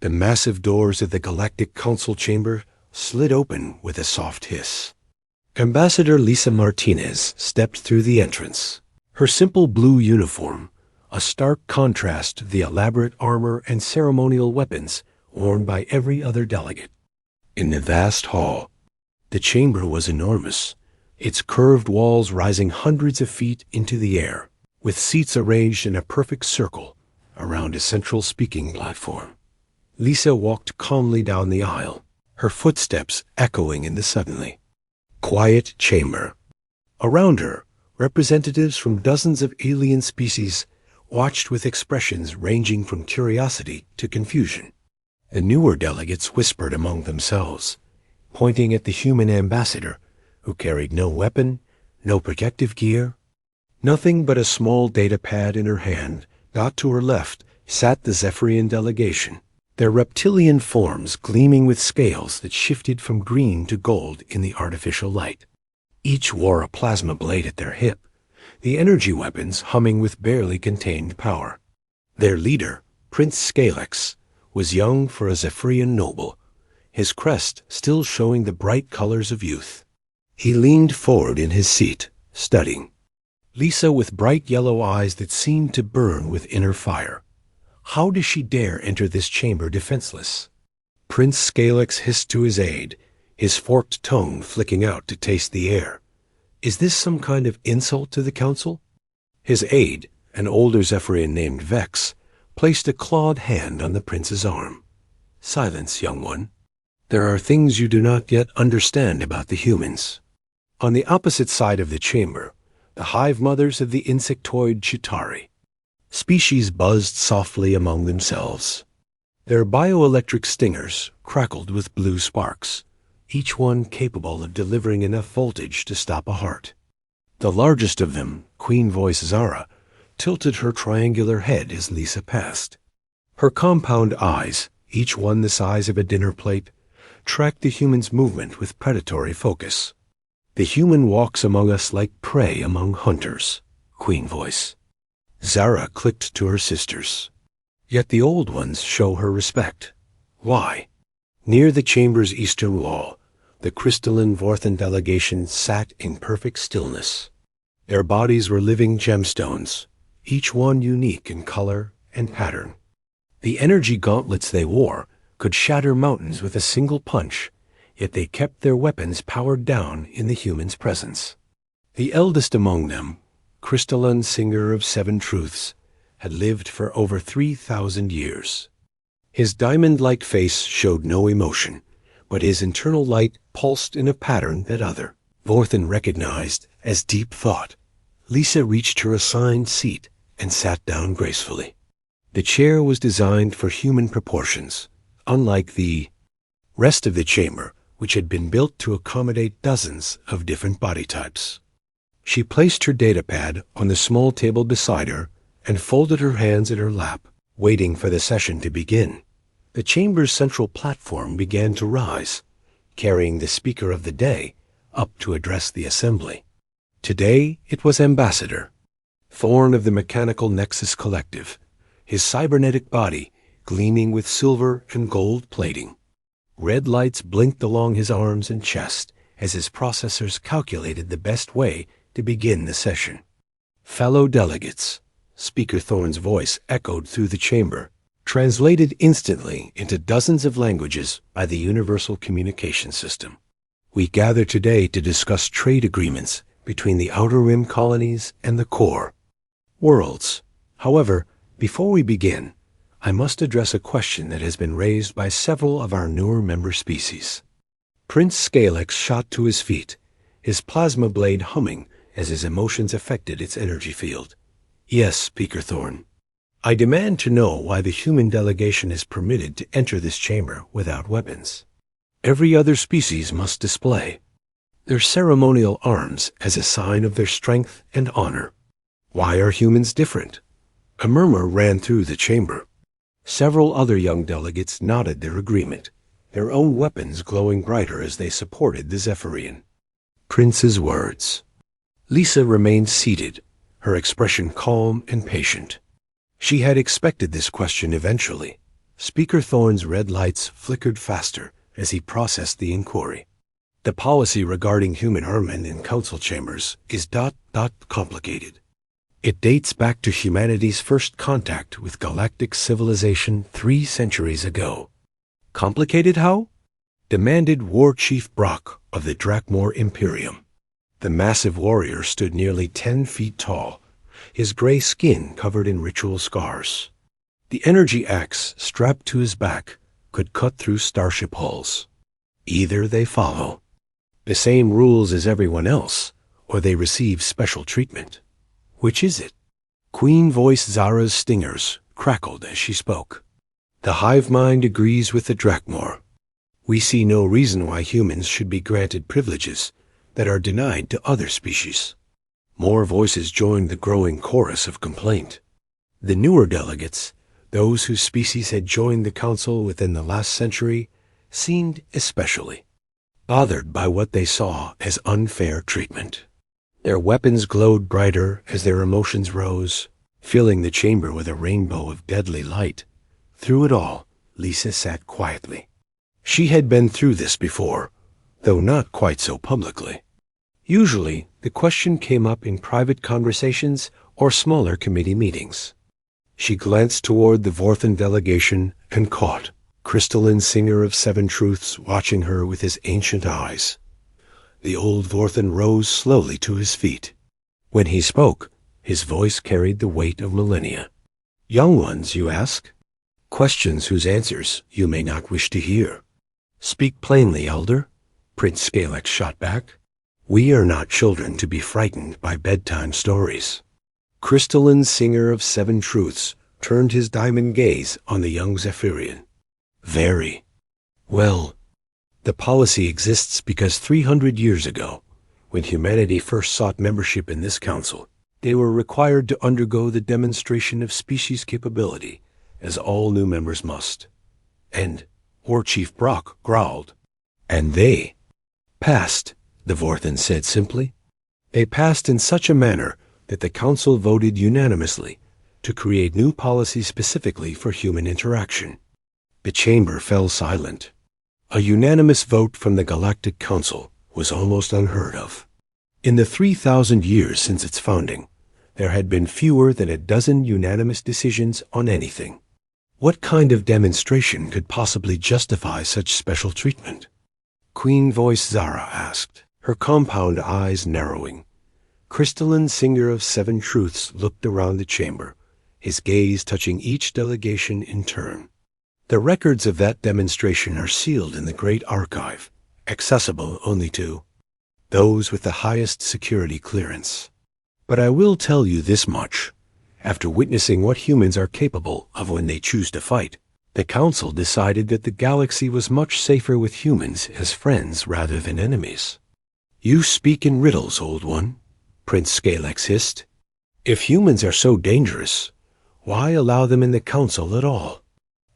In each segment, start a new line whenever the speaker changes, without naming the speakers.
The massive doors of the Galactic Council chamber slid open with a soft hiss. Ambassador Lisa Martinez stepped through the entrance. Her simple blue uniform, a stark contrast to the elaborate armor and ceremonial weapons worn by every other delegate. In the vast hall, the chamber was enormous, its curved walls rising hundreds of feet into the air, with seats arranged in a perfect circle around a central speaking platform. Lisa walked calmly down the aisle, her footsteps echoing in the suddenly quiet chamber. Around her, representatives from dozens of alien species watched with expressions ranging from curiosity to confusion. The newer delegates whispered among themselves, pointing at the human ambassador, who carried no weapon, no protective gear, nothing but a small data pad in her hand. Not to her left sat the Zephyrian delegation, their reptilian forms gleaming with scales that shifted from green to gold in the artificial light. Each wore a plasma blade at their hip, the energy weapons humming with barely contained power. Their leader, Prince Scalex, was young for a Zephyrian noble, his crest still showing the bright colors of youth. He leaned forward in his seat, studying. Lisa with bright yellow eyes that seemed to burn with inner fire. How does she dare enter this chamber defenseless? Prince Scalex hissed to his aide, his forked tongue flicking out to taste the air. Is this some kind of insult to the council? His aide, an older Zephyrian named Vex, placed a clawed hand on the prince's arm. Silence, young one. There are things you do not yet understand about the humans. On the opposite side of the chamber, the hive mothers of the insectoid Chitauri. Species buzzed softly among themselves. Their bioelectric stingers crackled with blue sparks, each one capable of delivering enough voltage to stop a heart. The largest of them, Queen Voice Zara, tilted her triangular head as Lisa passed. Her compound eyes, each one the size of a dinner plate, tracked the human's movement with predatory focus. The human walks among us like prey among hunters, Queen Voice. Zara clicked to her sisters. Yet the old ones show her respect. Why? Near the chamber's eastern wall, the crystalline Vorthan delegation sat in perfect stillness. Their bodies were living gemstones, each one unique in color and pattern. The energy gauntlets they wore could shatter mountains with a single punch, yet they kept their weapons powered down in the human's presence. The eldest among them, crystalline singer of 7 truths, had lived for over 3,000 years. His diamond-like face showed no emotion, but his internal light pulsed in a pattern that other Vorthan recognized as deep thought. Lisa reached her assigned seat and sat down gracefully. The chair was designed for human proportions, unlike the rest of the chamber, which had been built to accommodate dozens of different body types. She placed her datapad on the small table beside her and folded her hands in her lap, waiting for the session to begin. The chamber's central platform began to rise, carrying the speaker of the day up to address the assembly. Today it was Ambassador Thorn of the Mechanical Nexus Collective, his cybernetic body gleaming with silver and gold plating. Red lights blinked along his arms and chest as his processors calculated the best way to begin the session. Fellow delegates, Speaker Thorn's voice echoed through the chamber, translated instantly into dozens of languages by the Universal Communication System. We gather today to discuss trade agreements between the Outer Rim colonies and the core worlds. However, before we begin, I must address a question that has been raised by several of our newer member species. Prince Scalex shot to his feet, his plasma blade humming as his emotions affected its energy field. Yes, Speaker Thorn. I demand to know why the human delegation is permitted to enter this chamber without weapons. Every other species must display their ceremonial arms as a sign of their strength and honor. Why are humans different? A murmur ran through the chamber. Several other young delegates nodded their agreement, their own weapons glowing brighter as they supported the Zephyrian Prince's words. Lisa remained seated, her expression calm and patient. She had expected this question eventually. Speaker Thorne's red lights flickered faster as he processed the inquiry. The policy regarding human armament in council chambers is complicated. It dates back to humanity's first contact with galactic civilization 3 centuries ago. Complicated how? Demanded War Chief Brock of the Drakmor Imperium. The massive warrior stood nearly 10 feet tall, his gray skin covered in ritual scars. The energy axe strapped to his back could cut through starship hulls. Either they follow the same rules as everyone else, or they receive special treatment. Which is it? Queen Voice Zara's stingers crackled as she spoke. The hive mind agrees with the Drakmor. We see no reason why humans should be granted privileges that are denied to other species. More voices joined the growing chorus of complaint. The newer delegates, those whose species had joined the council within the last century, seemed especially bothered by what they saw as unfair treatment. Their weapons glowed brighter as their emotions rose, filling the chamber with a rainbow of deadly light. Through it all, Lisa sat quietly. She had been through this before, though not quite so publicly. Usually, the question came up in private conversations or smaller committee meetings. She glanced toward the Vorthan delegation and caught Crystalline Singer of Seven Truths watching her with his ancient eyes. The old Vorthan rose slowly to his feet. When he spoke, his voice carried the weight of millennia. Young ones, you ask? Questions whose answers you may not wish to hear. Speak plainly, Elder, Prince Scalex shot back. We are not children to be frightened by bedtime stories. Crystalline Singer of Seven Truths turned his diamond gaze on the young Zephyrian. Very well. The policy exists because 300 years ago, when humanity first sought membership in this council, they were required to undergo the demonstration of species capability, as all new members must. And War Chief Brock growled. And they passed, the Vorthan said simply. They passed in such a manner that the council voted unanimously to create new policies specifically for human interaction. The chamber fell silent. A unanimous vote from the Galactic Council was almost unheard of. In the 3,000 years since its founding, there had been fewer than a dozen unanimous decisions on anything. What kind of demonstration could possibly justify such special treatment? Queen Voice Zara asked, her compound eyes narrowing. Crystalline Singer of Seven Truths looked around the chamber, his gaze touching each delegation in turn. The records of that demonstration are sealed in the Great Archive, accessible only to those with the highest security clearance. But I will tell you this much. After witnessing what humans are capable of when they choose to fight, the Council decided that the galaxy was much safer with humans as friends rather than enemies. You speak in riddles, old one, Prince Scalex hissed. If humans are so dangerous, why allow them in the Council at all?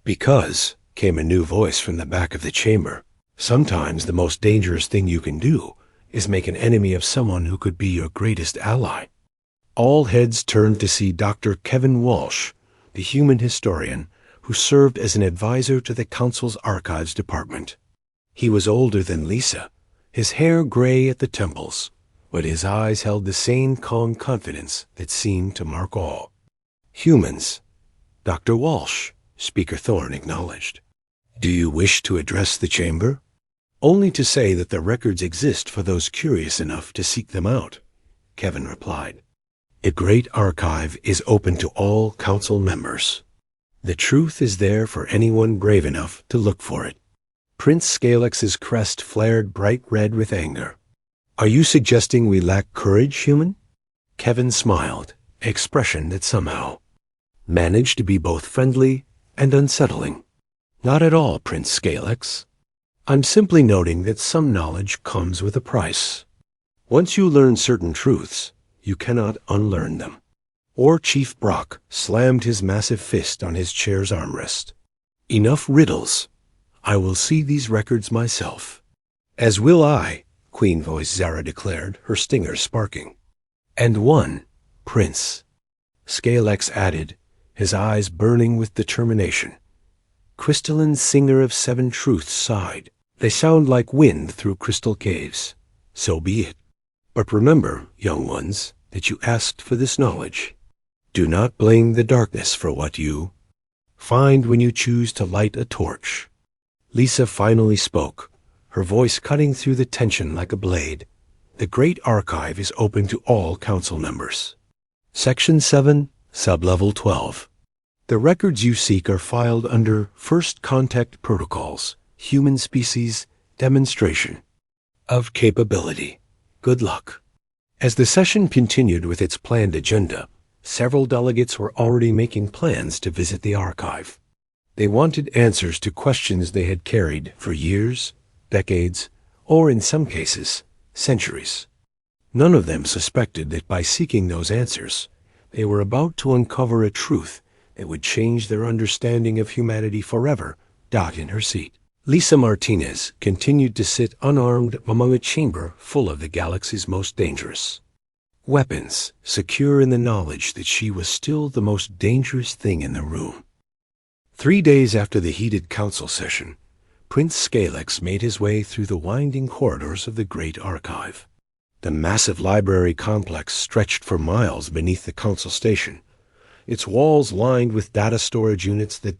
Because, came a new voice from the back of the chamber, sometimes the most dangerous thing you can do is make an enemy of someone who could be your greatest ally. All heads turned to see Dr. Kevin Walsh, the human historian, who served as an advisor to the Council's Archives Department. He was older than Lisa, his hair gray at the temples, but his eyes held the same calm confidence that seemed to mark all. Humans. Dr. Walsh, Speaker Thorne acknowledged. Do you wish to address the chamber? Only to say that the records exist for those curious enough to seek them out, Kevin replied. The Great Archive is open to all council members. The truth is there for anyone brave enough to look for it. Prince Scalex's crest flared bright red with anger. Are you suggesting we lack courage, human? Kevin smiled, expression that somehow managed to be both friendly and unsettling. Not at all, Prince Scalex. I'm simply noting that some knowledge comes with a price. Once you learn certain truths, you cannot unlearn them. Or Chief Brock slammed his massive fist on his chair's armrest. Enough riddles. I will see these records myself. As will I, Queen Voice Zara declared, her stingers sparking. And one, Prince. Scalex added, his eyes burning with determination. crystalline singer of seven truths sighed. They sound like wind through crystal caves. So be it. But remember, young ones, that you asked for this knowledge. Do not blame the darkness for what you find when you choose to light a torch. Lisa finally spoke, her voice cutting through the tension like a blade. The Great Archive is open to all council members. Section 7, Sublevel 12. The records you seek are filed under First Contact Protocols, Human Species, Demonstration of Capability. Good luck. As the session continued with its planned agenda, several delegates were already making plans to visit the archive. They wanted answers to questions they had carried for years, decades, or in some cases, centuries. None of them suspected that by seeking those answers, they were about to uncover a truth that would change their understanding of humanity forever. Dot in her seat. Lisa Martinez continued to sit unarmed among a chamber full of the galaxy's most dangerous weapons, secure in the knowledge that she was still the most dangerous thing in the room. 3 days after the heated council session, Prince Scalex made his way through the winding corridors of the Great Archive. The massive library complex stretched for miles beneath the council station, its walls lined with data storage units that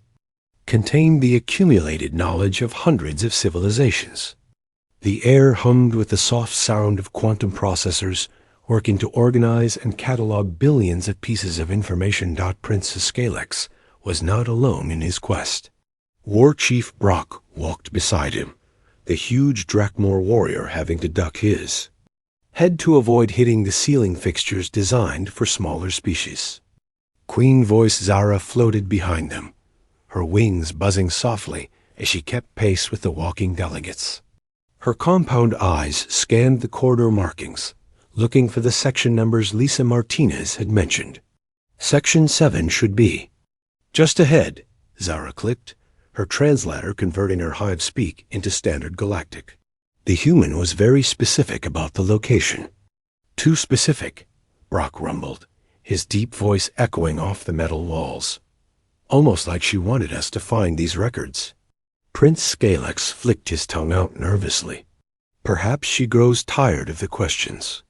contained the accumulated knowledge of hundreds of civilizations. The air hummed with the soft sound of quantum processors working to organize and catalog billions of pieces of information. Prince Scalex was not alone in his quest. War Chief Brock walked beside him, the huge Drakmor warrior having to duck his head to avoid hitting the ceiling fixtures designed for smaller species. Queen Voice Zara floated behind them, her wings buzzing softly as she kept pace with the walking delegates. Her compound eyes scanned the corridor markings, looking for the section numbers Lisa Martinez had mentioned. Section 7 should be just ahead, Zara clicked, her translator converting her hive speak into standard galactic. The human was very specific about the location. Too specific, Brock rumbled, his deep voice echoing off the metal walls. Almost like she wanted us to find these records. Prince Scalex flicked his tongue out nervously. Perhaps she grows tired of the questions.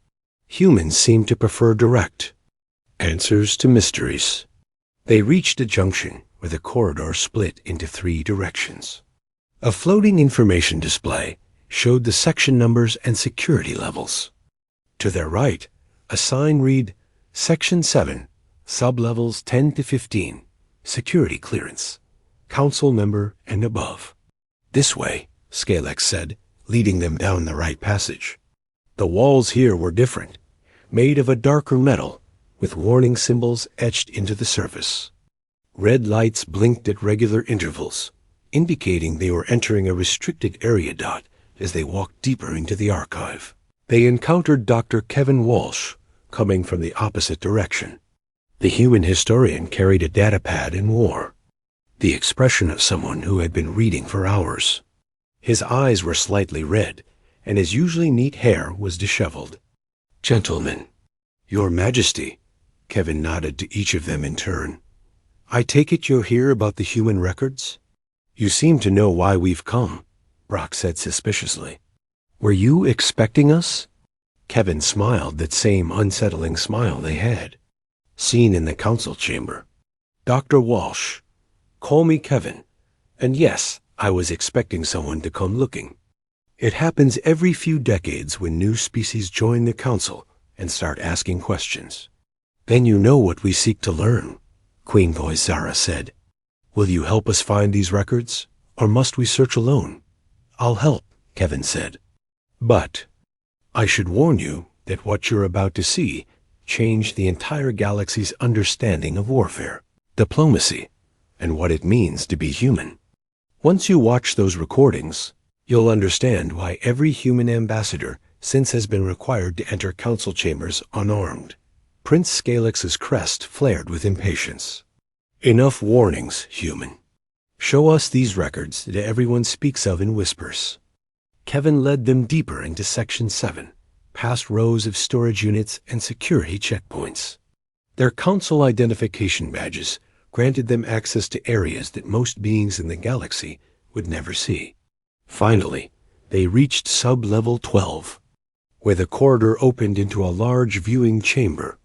Humans seem to prefer direct answers to mysteries. They reached a junction where the corridor split into 3 directions. A floating information display showed the section numbers and security levels. To their right, a sign read, Section 7, Sublevels 10 to 15, Security Clearance, Council Member and above. This way, Scalex said, leading them down the right passage. The walls here were different, made of a darker metal, with warning symbols etched into the surface. Red lights blinked at regular intervals, indicating they were entering a restricted area. As they walked deeper into the archive, they encountered Dr. Kevin Walsh, coming from the opposite direction. The human historian carried a datapad and wore the expression of someone who had been reading for hours. His eyes were slightly red, and his usually neat hair was disheveled. Gentlemen, Your Majesty, Kevin nodded to each of them in turn. I take it you're here about the human records? You seem to know why we've come, Brock said suspiciously. Were you expecting us? Kevin smiled that same unsettling smile they had seen in the council chamber. Dr. Walsh, call me Kevin. And yes, I was expecting someone to come looking. It happens every few decades when new species join the council and start asking questions. Then you know what we seek to learn, Queen Voice Zara said. Will you help us find these records, or must we search alone? I'll help, Kevin said. But I should warn you that what you're about to see changed the entire galaxy's understanding of warfare, diplomacy, and what it means to be human. Once you watch those recordings, you'll understand why every human ambassador since has been required to enter council chambers unarmed. Prince Scalex's crest flared with impatience. Enough warnings, human. Show us these records that everyone speaks of in whispers. Kevin led them deeper into Section 7, past rows of storage units and security checkpoints. Their council identification badges granted them access to areas that most beings in the galaxy would never see. Finally, they reached sub-level 12, where the corridor opened into a large viewing chamber.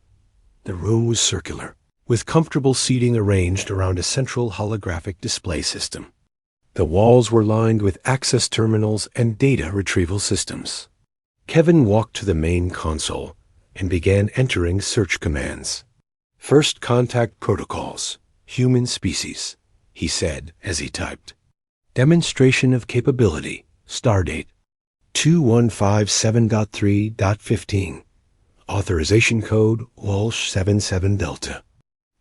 The room was circular, with comfortable seating arranged around a central holographic display system. The walls were lined with access terminals and data retrieval systems. Kevin walked to the main console and began entering search commands. First contact protocols, human species, he said as he typed. Demonstration of capability, stardate 2157.3.15. Authorization code Walsh 77 Delta.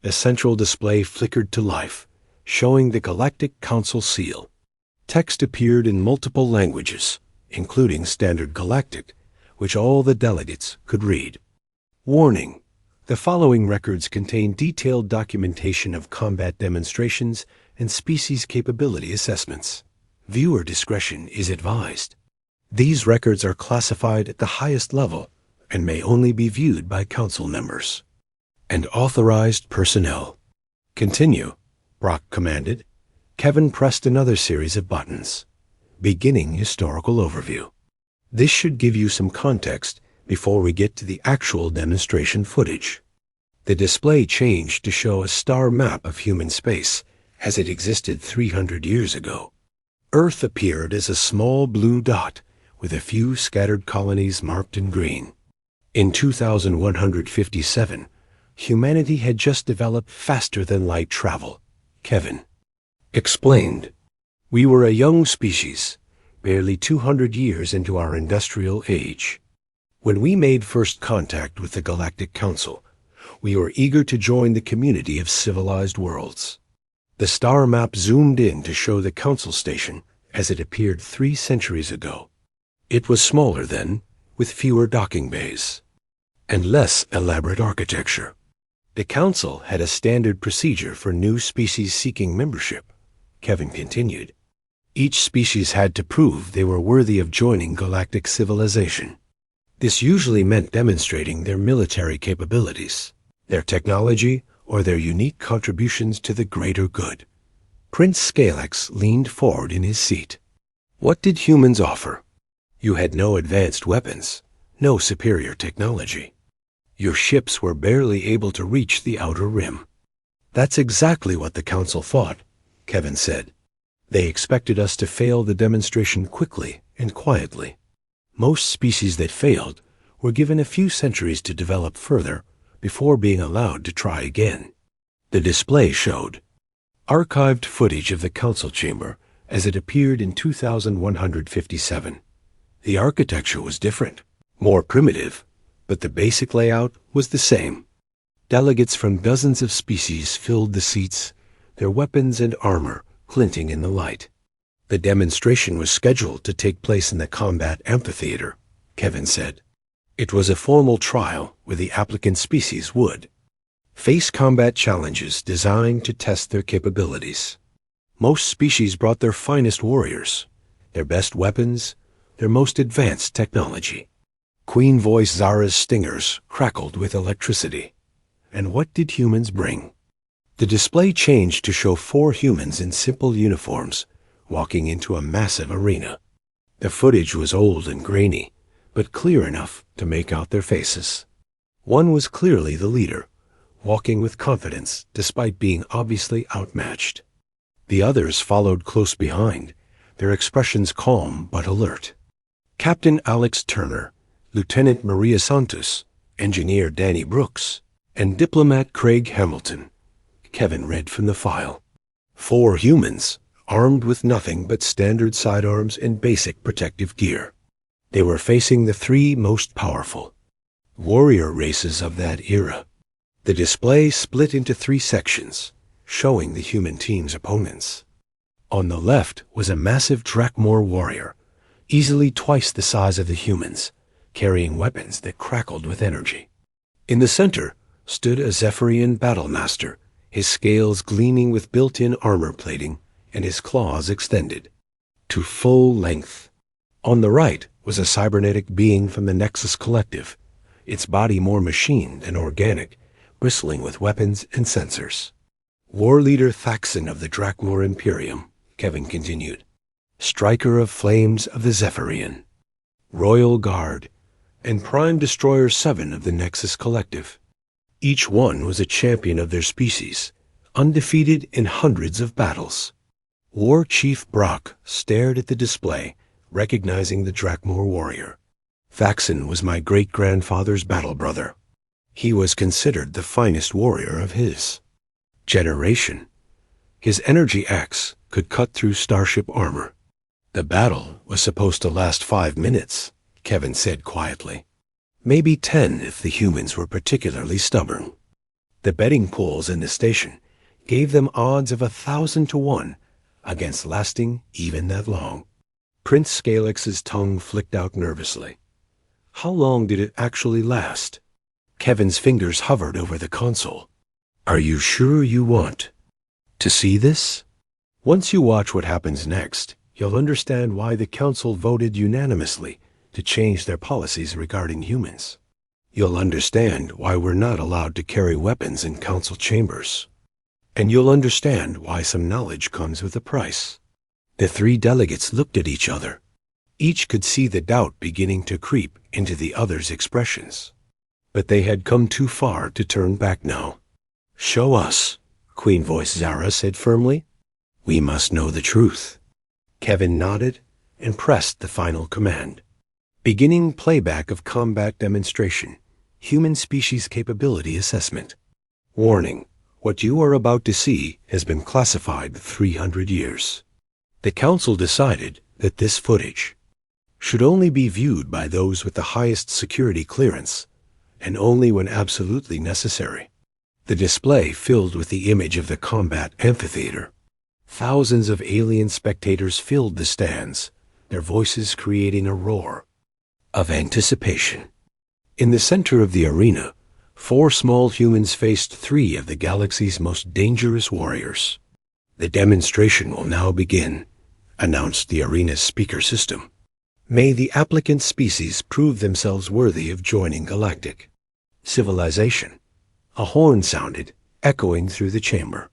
A central display flickered to life, showing the Galactic Council seal. Text appeared in multiple languages, including Standard Galactic, which all the delegates could read. Warning: the following records contain detailed documentation of combat demonstrations and species capability assessments. Viewer discretion is advised. These records are classified at the highest level and may only be viewed by Council members and authorized personnel. Continue, Brock commanded. Kevin pressed another series of buttons. Beginning historical overview. This should give you some context before we get to the actual demonstration footage. The display changed to show a star map of human space as it existed 300 years ago. Earth appeared as a small blue dot with a few scattered colonies marked in green. In 2157, humanity had just developed faster-than-light travel, Kevin explained. We were a young species, barely 200 years into our industrial age. When we made first contact with the Galactic Council, we were eager to join the community of civilized worlds. The star map zoomed in to show the Council station as it appeared 3 centuries ago. It was smaller then, with fewer docking bays and less elaborate architecture. The Council had a standard procedure for new species seeking membership, Kevin continued. Each species had to prove they were worthy of joining galactic civilization. This usually meant demonstrating their military capabilities, their technology, or their unique contributions to the greater good. Prince Scalex leaned forward in his seat. What did humans offer? You had no advanced weapons, no superior technology. Your ships were barely able to reach the outer rim. That's exactly what the Council thought, Kevin said. They expected us to fail the demonstration quickly and quietly. Most species that failed were given a few centuries to develop further before being allowed to try again. The display showed archived footage of the Council chamber as it appeared in 2157. The architecture was different, more primitive, but the basic layout was the same. Delegates from dozens of species filled the seats, their weapons and armor glinting in the light. The demonstration was scheduled to take place in the combat amphitheater, Kevin said. It was a formal trial where the applicant species would face combat challenges designed to test their capabilities. Most species brought their finest warriors, their best weapons, their most advanced technology. Queen Voice Zara's stingers crackled with electricity. And what did humans bring? The display changed to show 4 humans in simple uniforms walking into a massive arena. The footage was old and grainy, but clear enough to make out their faces. One was clearly the leader, walking with confidence despite being obviously outmatched. The others followed close behind, their expressions calm but alert. Captain Alex Turner, Lieutenant Maria Santos, Engineer Danny Brooks, and Diplomat Craig Hamilton, Kevin read from the file. 4 humans, armed with nothing but standard sidearms and basic protective gear. They were facing the 3 most powerful warrior races of that era. The display split into 3 sections, showing the human team's opponents. On the left was a massive Drakmor warrior, easily twice the size of the humans, carrying weapons that crackled with energy. In the center stood a Zephyrian battlemaster, his scales gleaming with built-in armor plating and his claws extended to full length. On the right was a cybernetic being from the Nexus Collective, its body more machine than organic, bristling with weapons and sensors. War leader Thaxon of the Drakmor Imperium, Kevin continued. Striker of Flames of the Zephyrian, Royal Guard, and Prime Destroyer 7 of the Nexus Collective. Each one was a champion of their species, undefeated in hundreds of battles. War Chief Brock stared at the display, recognizing the Drakmor warrior. Thaxon was my great-grandfather's battle brother. He was considered the finest warrior of his generation. His energy axe could cut through starship armor. The battle was supposed to last 5 minutes, Kevin said quietly. Maybe 10 if the humans were particularly stubborn. The betting pools in the station gave them odds of 1,000 to 1 against lasting even that long. Prince Scalex's tongue flicked out nervously. How long did it actually last? Kevin's fingers hovered over the console. Are you sure you want to see this? Once you watch what happens next, you'll understand why the Council voted unanimously to change their policies regarding humans. You'll understand why we're not allowed to carry weapons in Council chambers. And you'll understand why some knowledge comes with a price. The 3 delegates looked at each other. Each could see the doubt beginning to creep into the other's expressions. But they had come too far to turn back now. Show us, Queen Voice Zara said firmly. We must know the truth. Kevin nodded and pressed the final command. Beginning playback of combat demonstration. Human species capability assessment. Warning, what you are about to see has been classified 300 years. The Council decided that this footage should only be viewed by those with the highest security clearance, and only when absolutely necessary. The display filled with the image of the combat amphitheater. Thousands of alien spectators filled the stands, their voices creating a roar of anticipation. In the center of the arena, 4 small humans faced 3 of the galaxy's most dangerous warriors. The demonstration will now begin, announced the arena's speaker system. May the applicant species prove themselves worthy of joining Galactic civilization. A horn sounded, echoing through the chamber.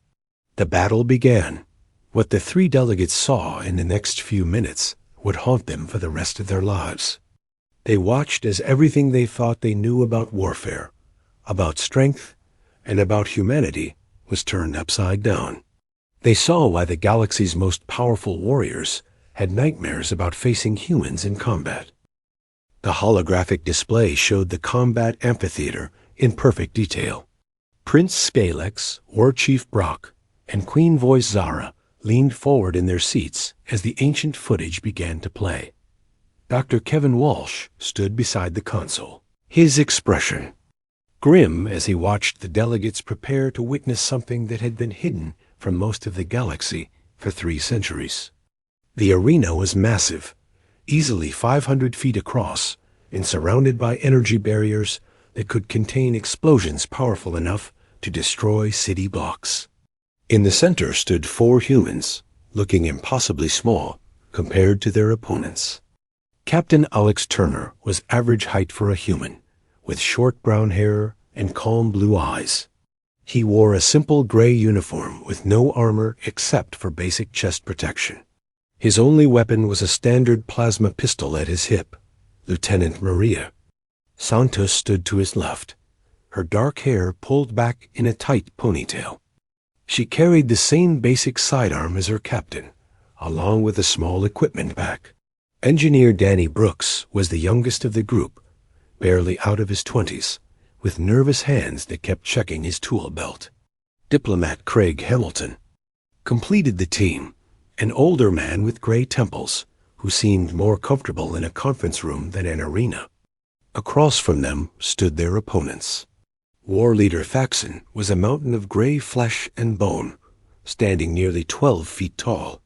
The battle began. What the 3 delegates saw in the next few minutes would haunt them for the rest of their lives. They watched as everything they thought they knew about warfare, about strength, and about humanity was turned upside down. They saw why the galaxy's most powerful warriors had nightmares about facing humans in combat. The holographic display showed the combat amphitheater in perfect detail. Prince Scalex, War Chief Brock, and Queen Voice Zara leaned forward in their seats as the ancient footage began to play. Dr. Kevin Walsh stood beside the console, his expression grim as he watched the delegates prepare to witness something that had been hidden from most of the galaxy for 3 centuries. The arena was massive, easily 500 feet across, and surrounded by energy barriers that could contain explosions powerful enough to destroy city blocks. In the center stood 4 humans, looking impossibly small compared to their opponents. Captain Alex Turner was average height for a human, with short brown hair and calm blue eyes. He wore a simple gray uniform with no armor except for basic chest protection. His only weapon was a standard plasma pistol at his hip. Lieutenant Maria Santos stood to his left, her dark hair pulled back in a tight ponytail. She carried the same basic sidearm as her captain, along with a small equipment pack. Engineer Danny Brooks was the youngest of the group, barely out of his 20s, with nervous hands that kept checking his tool belt. Diplomat Craig Hamilton completed the team, an older man with gray temples, who seemed more comfortable in a conference room than an arena. Across from them stood their opponents. War leader Thaxon was a mountain of gray flesh and bone, standing nearly 12 feet tall.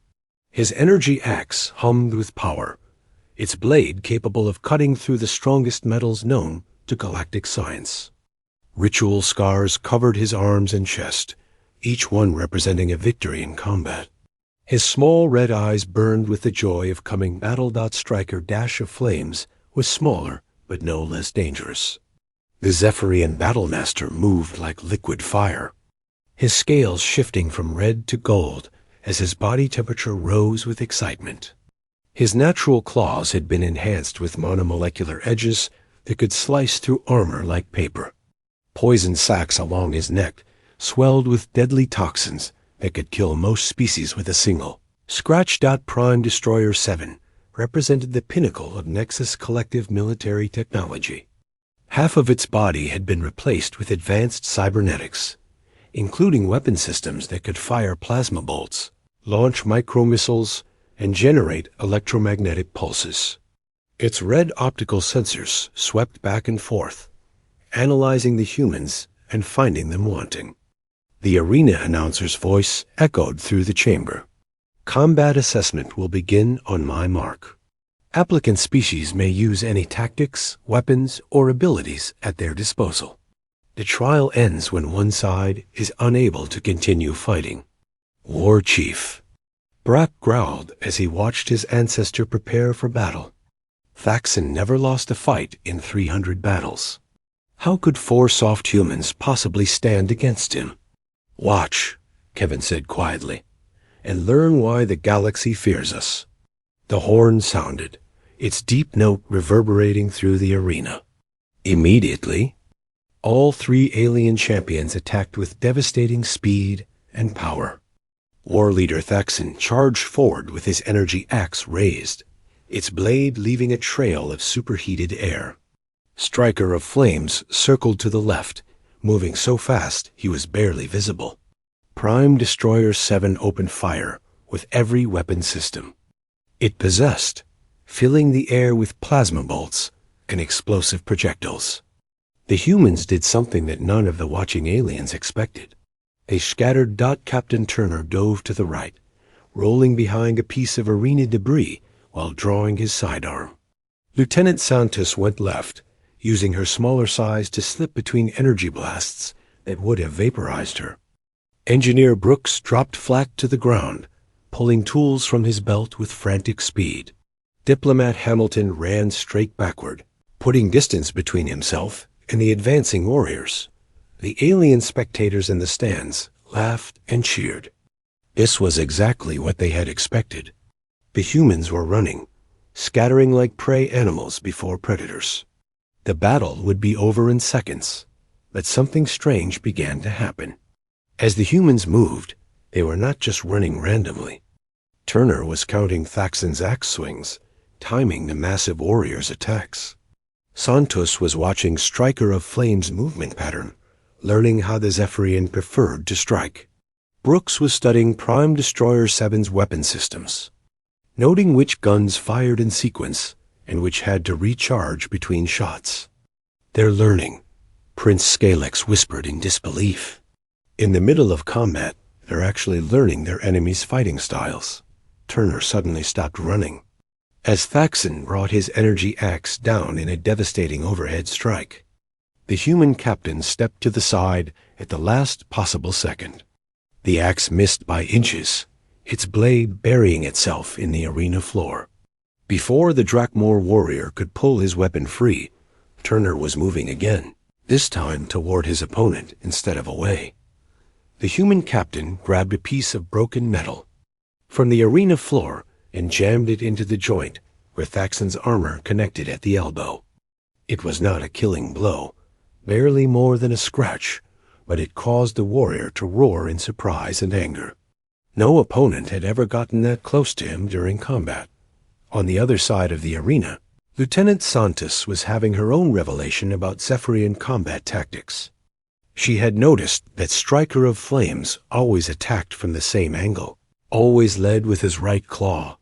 His energy axe hummed with power, its blade capable of cutting through the strongest metals known to galactic science. Ritual scars covered his arms and chest, each one representing a victory in combat. His small red eyes burned with the joy of coming. Striker Dash of Flames was smaller, but no less dangerous. The Zephyrian Battlemaster moved like liquid fire. his scales shifting from red to gold as his body temperature rose with excitement. His natural claws had been enhanced with monomolecular edges that could slice through armor like paper. Poison sacs along his neck swelled with deadly toxins that could kill most species with a single. Scratched-out Prime Destroyer 7 represented the pinnacle of Nexus collective military technology. Half of its body had been replaced with advanced cybernetics, including weapon systems that could fire plasma bolts, launch micromissiles, and generate electromagnetic pulses. Its red optical sensors swept back and forth, analyzing the humans and finding them wanting. The arena announcer's voice echoed through the chamber. Combat assessment will begin on my mark. Applicant species may use any tactics, weapons, or abilities at their disposal. The trial ends when one side is unable to continue fighting. War Chief. Brack growled as he watched his ancestor prepare for battle. Thaxon never lost a fight in 300 battles. How could 4 soft humans possibly stand against him? Watch, Kevin said quietly, and learn why the galaxy fears us. The horn sounded, its deep note reverberating through the arena. Immediately, all 3 alien champions attacked with devastating speed and power. War Leader Thaxon charged forward with his energy axe raised, its blade leaving a trail of superheated air. Striker of Flames circled to the left, moving so fast he was barely visible. Prime Destroyer 7 opened fire with every weapon system it possessed, filling the air with plasma bolts and explosive projectiles. The humans did something that none of the watching aliens expected. A scattered Captain Turner dove to the right, rolling behind a piece of arena debris while drawing his sidearm. Lieutenant Santos went left, using her smaller size to slip between energy blasts that would have vaporized her. Engineer Brooks dropped flat to the ground, pulling tools from his belt with frantic speed. Diplomat Hamilton ran straight backward, putting distance between himself and the advancing warriors. The alien spectators in the stands laughed and cheered. This was exactly what they had expected. The humans were running, scattering like prey animals before predators. The battle would be over in seconds, but something strange began to happen. As the humans moved, they were not just running randomly. Turner was counting Thaxon's axe swings, timing the massive warrior's attacks. Santos was watching Striker of Flame's movement pattern, learning how the Zephyrian preferred to strike. Brooks was studying Prime Destroyer 7's weapon systems, noting which guns fired in sequence and which had to recharge between shots. They're learning, Prince Scalex whispered in disbelief. In the middle of combat, they're actually learning their enemies' fighting styles. Turner suddenly stopped running, as Thaxon brought his energy axe down in a devastating overhead strike. The human captain stepped to the side at the last possible second. The axe missed by inches, its blade burying itself in the arena floor. Before the Drakmor warrior could pull his weapon free, Turner was moving again, this time toward his opponent instead of away. The human captain grabbed a piece of broken metal from the arena floor and jammed it into the joint where Thaxon's armor connected at the elbow. It was not a killing blow, barely more than a scratch, but it caused the warrior to roar in surprise and anger. No opponent had ever gotten that close to him during combat. On the other side of the arena, Lieutenant Santos was having her own revelation about Zephyrian combat tactics. She had noticed that Striker of Flames always attacked from the same angle, always led with his right claw,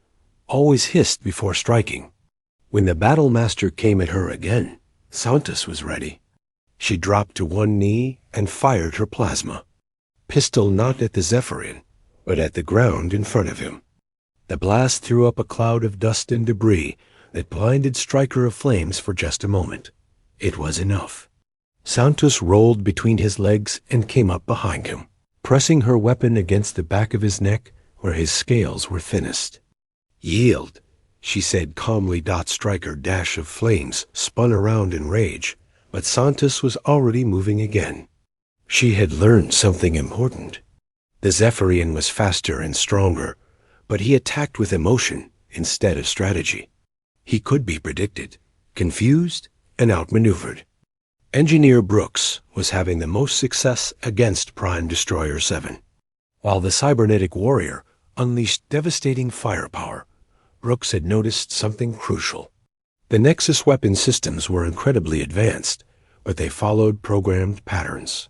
always hissed before striking. When the battle master came at her again, Santos was ready. She dropped to one knee and fired her plasma. Pistol not at the Zephyrian, but at the ground in front of him. The blast threw up a cloud of dust and debris that blinded Striker of Flames for just a moment. It was enough. Santos rolled between his legs and came up behind him, pressing her weapon against the back of his neck where his scales were thinnest. "Yield," she said calmly. Striker Dash of Flames spun around in rage, but Santos was already moving again. She had learned something important. The Zephyrian was faster and stronger, but he attacked with emotion instead of strategy. He could be predicted, confused, and outmaneuvered. Engineer Brooks was having the most success against Prime Destroyer 7. While the cybernetic warrior unleashed devastating firepower, Brooks had noticed something crucial. The Nexus weapon systems were incredibly advanced, but they followed programmed patterns.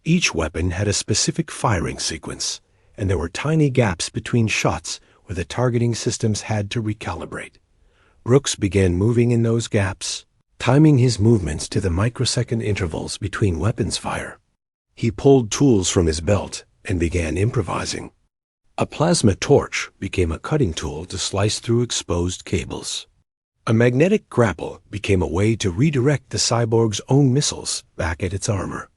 Each weapon had a specific firing sequence, and there were tiny gaps between shots where the targeting systems had to recalibrate. Brooks began moving in those gaps, timing his movements to the microsecond intervals between weapons fire. He pulled tools from his belt and began improvising. A plasma torch became a cutting tool to slice through exposed cables. A magnetic grapple became a way to redirect the cyborg's own missiles back at its armor.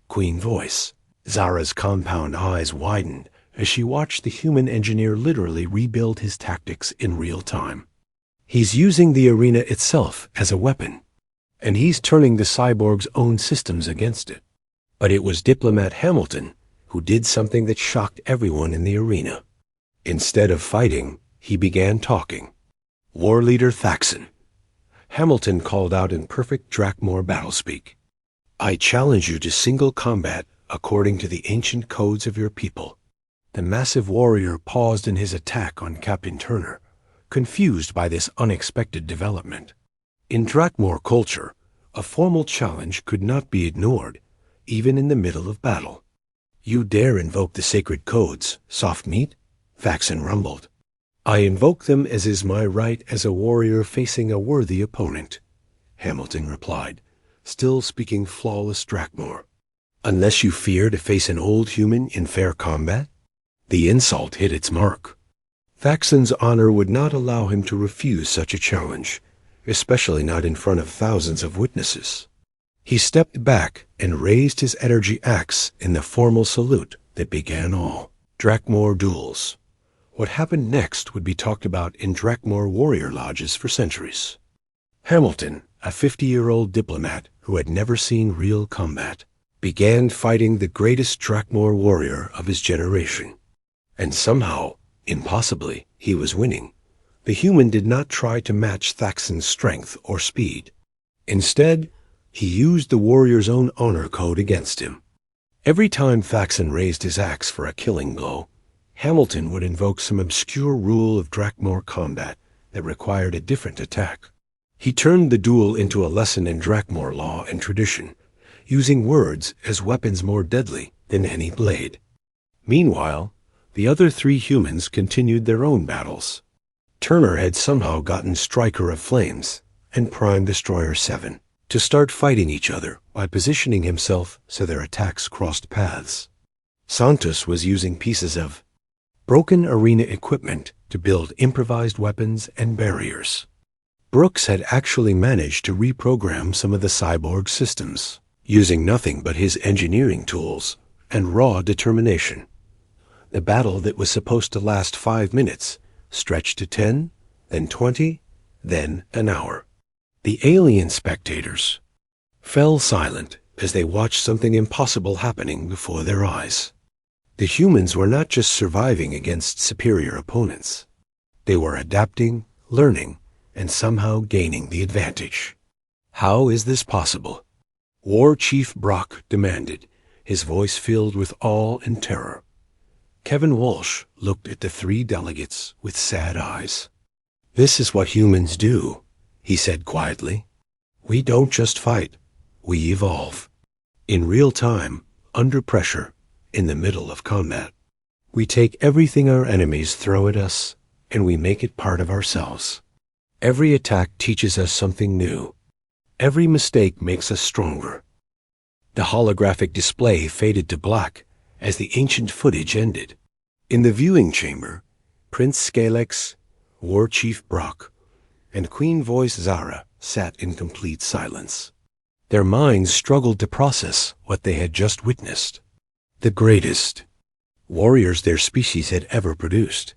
Queen voice. Zara's compound eyes widened as she watched the human engineer literally rebuild his tactics in real time. He's using the arena itself as a weapon, and he's turning the cyborg's own systems against it. But it was Diplomat Hamilton who did something that shocked everyone in the arena. Instead of fighting, he began talking. War Leader Thaxon. Hamilton called out in perfect Drakmor battlespeak. I challenge you to single combat according to the ancient codes of your people. The massive warrior paused in his attack on Captain Turner, confused by this unexpected development. In Drakmor culture, a formal challenge could not be ignored, even in the middle of battle. You dare invoke the sacred codes, soft meat? Thaxon rumbled. I invoke them as is my right as a warrior facing a worthy opponent, Hamilton replied, still speaking flawless Drakmor. Unless you fear to face an old human in fair combat? The insult hit its mark. Thaxon's honor would not allow him to refuse such a challenge, especially not in front of thousands of witnesses. He stepped back and raised his energy axe in the formal salute that began all. Drakmor duels. What happened next would be talked about in Drakmor warrior lodges for centuries. Hamilton, a 50-year-old diplomat who had never seen real combat, began fighting the greatest Drakmor warrior of his generation. And somehow, impossibly, he was winning. The human did not try to match Thaxon's strength or speed. Instead, he used the warrior's own honor code against him. Every time Thaxon raised his axe for a killing blow, Hamilton would invoke some obscure rule of Drakmor combat that required a different attack. He turned the duel into a lesson in Drakmor law and tradition, using words as weapons more deadly than any blade. Meanwhile, the other three humans continued their own battles. Turner had somehow gotten Striker of Flames and Prime Destroyer 7 to start fighting each other by positioning himself so their attacks crossed paths. Santos was using pieces of broken arena equipment to build improvised weapons and barriers. Brooks had actually managed to reprogram some of the cyborg systems, using nothing but his engineering tools and raw determination. The battle that was supposed to last 5 minutes stretched to 10, then 20, then an hour. The alien spectators fell silent as they watched something impossible happening before their eyes. The humans were not just surviving against superior opponents. They were adapting, learning, and somehow gaining the advantage. How is this possible? War Chief Brock demanded, his voice filled with awe and terror. Kevin Walsh looked at the three delegates with sad eyes. This is what humans do, he said quietly. We don't just fight, we evolve. In real time, under pressure, in the middle of combat. We take everything our enemies throw at us, and we make it part of ourselves. Every attack teaches us something new. Every mistake makes us stronger. The holographic display faded to black as the ancient footage ended. In the viewing chamber, Prince Scalex, War Chief Brock, and Queen Voice Zara sat in complete silence. Their minds struggled to process what they had just witnessed. The greatest warriors their species had ever produced,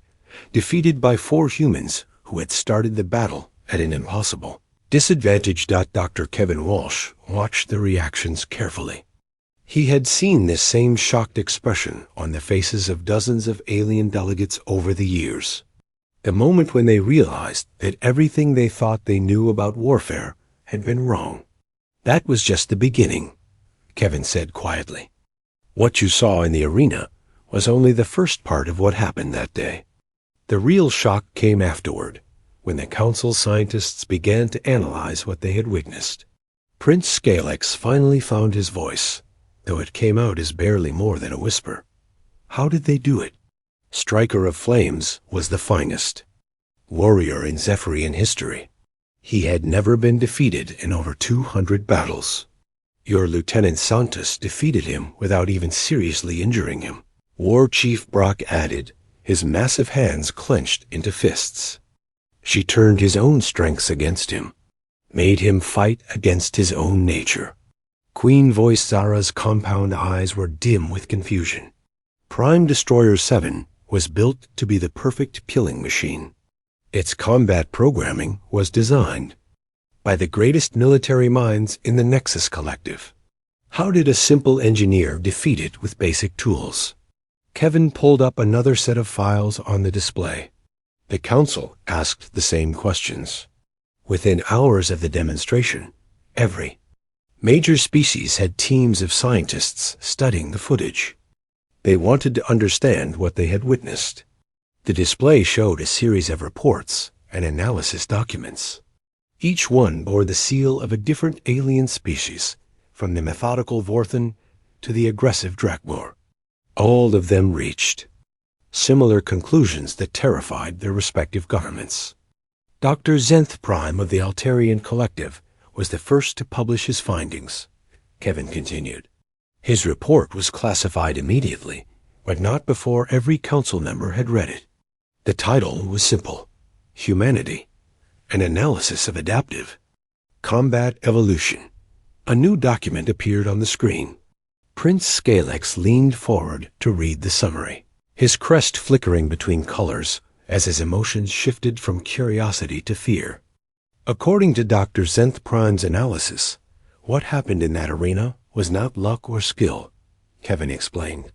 defeated by 4 humans who had started the battle at an impossible disadvantage. Dr. Kevin Walsh watched the reactions carefully. He had seen this same shocked expression on the faces of dozens of alien delegates over the years. The moment when they realized that everything they thought they knew about warfare had been wrong. That was just the beginning, Kevin said quietly. What you saw in the arena was only the first part of what happened that day. The real shock came afterward, when the Council scientists began to analyze what they had witnessed. Prince Scalex finally found his voice, though it came out as barely more than a whisper. How did they do it? Striker of Flames was the finest warrior in Zephyrian history. He had never been defeated in over 200 battles. Your Lieutenant Santos defeated him without even seriously injuring him. War Chief Brock added, his massive hands clenched into fists. She turned his own strengths against him, made him fight against his own nature. Queen Voice Zara's compound eyes were dim with confusion. Prime Destroyer 7 was built to be the perfect killing machine. Its combat programming was designed by the greatest military minds in the Nexus Collective. How did a simple engineer defeat it with basic tools? Kevin pulled up another set of files on the display. The Council asked the same questions. Within hours of the demonstration, every major species had teams of scientists studying the footage. They wanted to understand what they had witnessed. The display showed a series of reports and analysis documents. Each one bore the seal of a different alien species, from the methodical Vorthan to the aggressive Drakmor. All of them reached similar conclusions that terrified their respective governments. Dr. Zenth Prime of the Altarian Collective was the first to publish his findings, Kevin continued. His report was classified immediately, but not before every council member had read it. The title was simple: Humanity, an Analysis of Adaptive Combat Evolution. A new document appeared on the screen. Prince Scalex leaned forward to read the summary, his crest flickering between colors as his emotions shifted from curiosity to fear. According to Dr. Zenth Prime's analysis, what happened in that arena was not luck or skill, Kevin explained.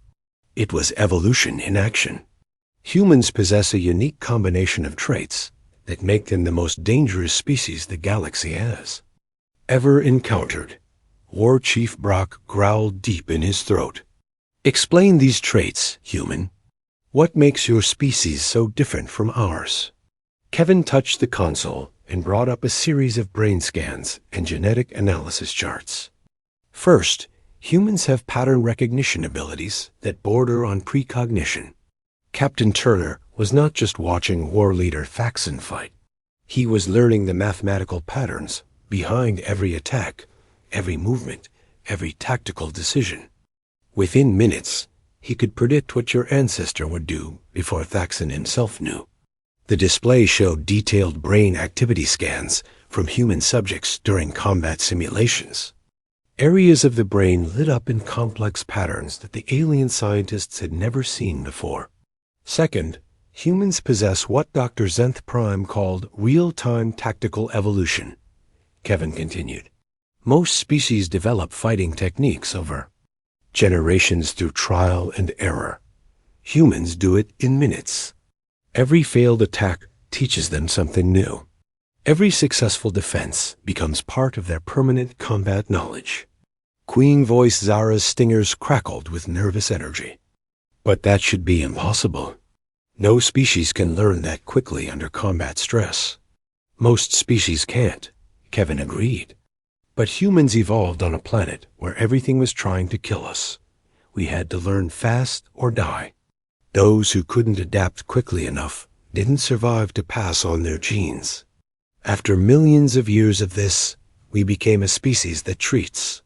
It was evolution in action. Humans possess a unique combination of traits that make them the most dangerous species the galaxy has ever encountered. War Chief Brock growled deep in his throat. Explain these traits, human. What makes your species so different from ours? Kevin touched the console and brought up a series of brain scans and genetic analysis charts. First, humans have pattern recognition abilities that border on precognition. Captain Turner was not just watching war leader Faxon fight. He was learning the mathematical patterns behind every attack, every movement, every tactical decision. Within minutes, he could predict what your ancestor would do before Faxon himself knew. The display showed detailed brain activity scans from human subjects during combat simulations. Areas of the brain lit up in complex patterns that the alien scientists had never seen before. Second, humans possess what Dr. Zenth Prime called real-time tactical evolution, Kevin continued. Most species develop fighting techniques over generations through trial and error. Humans do it in minutes. Every failed attack teaches them something new. Every successful defense becomes part of their permanent combat knowledge. Queen Voice Zara's stingers crackled with nervous energy. But that should be impossible. No species can learn that quickly under combat stress. Most species can't, Kevin agreed. But humans evolved on a planet where everything was trying to kill us. We had to learn fast or die. Those who couldn't adapt quickly enough didn't survive to pass on their genes. After millions of years of this, we became a species that treats